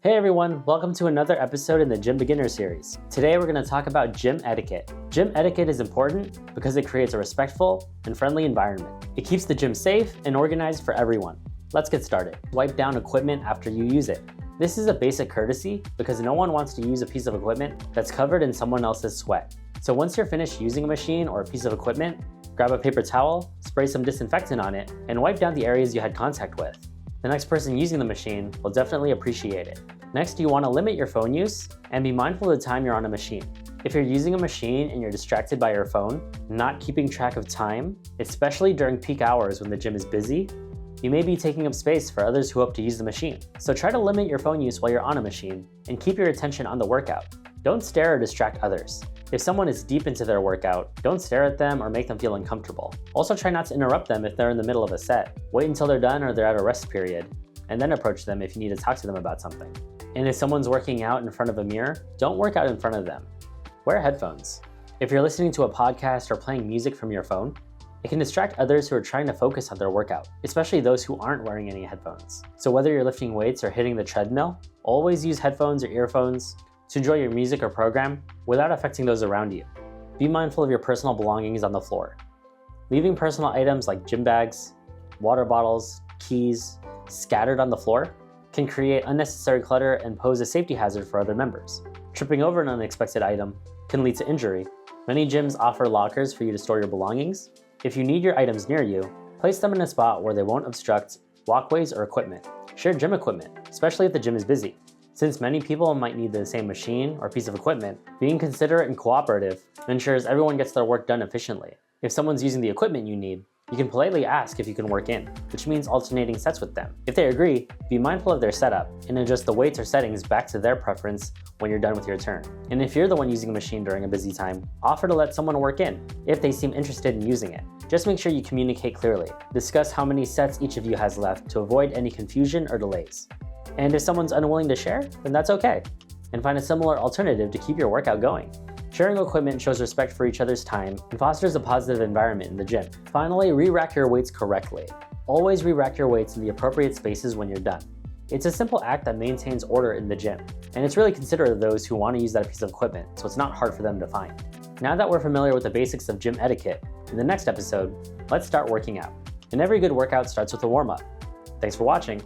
Hey everyone, welcome to another episode in the Gym Beginner series. Today we're going to talk about gym etiquette. Gym etiquette is important because it creates a respectful and friendly environment. It keeps the gym safe and organized for everyone. Let's get started. Wipe down equipment after you use it. This is a basic courtesy because no one wants to use a piece of equipment that's covered in someone else's sweat. So once you're finished using a machine or a piece of equipment, grab a paper towel, spray some disinfectant on it, and wipe down the areas you had contact with. The next person using the machine will definitely appreciate it. Next, you want to limit your phone use and be mindful of the time you're on a machine. If you're using a machine and you're distracted by your phone, not keeping track of time, especially during peak hours when the gym is busy, you may be taking up space for others who hope to use the machine. So try to limit your phone use while you're on a machine and keep your attention on the workout. Don't stare or distract others. If someone is deep into their workout, don't stare at them or make them feel uncomfortable. Also try not to interrupt them if they're in the middle of a set. Wait until they're done or they're at a rest period, and then approach them if you need to talk to them about something. And if someone's working out in front of a mirror, don't work out in front of them. Wear headphones. If you're listening to a podcast or playing music from your phone, it can distract others who are trying to focus on their workout, especially those who aren't wearing any headphones. So whether you're lifting weights or hitting the treadmill, always use headphones or earphones to enjoy your music or program without affecting those around you. Be mindful of your personal belongings on the floor. Leaving personal items like gym bags, water bottles, keys scattered on the floor can create unnecessary clutter and pose a safety hazard for other members. Tripping over an unexpected item can lead to injury. Many gyms offer lockers for you to store your belongings. If you need your items near you, place them in a spot where they won't obstruct walkways or equipment. Share gym equipment, especially if the gym is busy. Since many people might need the same machine or piece of equipment, being considerate and cooperative ensures everyone gets their work done efficiently. If someone's using the equipment you need, you can politely ask if you can work in, which means alternating sets with them. If they agree, be mindful of their setup and adjust the weights or settings back to their preference when you're done with your turn. And if you're the one using the machine during a busy time, offer to let someone work in if they seem interested in using it. Just make sure you communicate clearly. Discuss how many sets each of you has left to avoid any confusion or delays. And if someone's unwilling to share, then that's okay. And find a similar alternative to keep your workout going. Sharing equipment shows respect for each other's time and fosters a positive environment in the gym. Finally, re-rack your weights correctly. Always re-rack your weights in the appropriate spaces when you're done. It's a simple act that maintains order in the gym, and it's really considerate of those who want to use that piece of equipment, so it's not hard for them to find. Now that we're familiar with the basics of gym etiquette, in the next episode, let's start working out. And every good workout starts with a warm-up. Thanks for watching.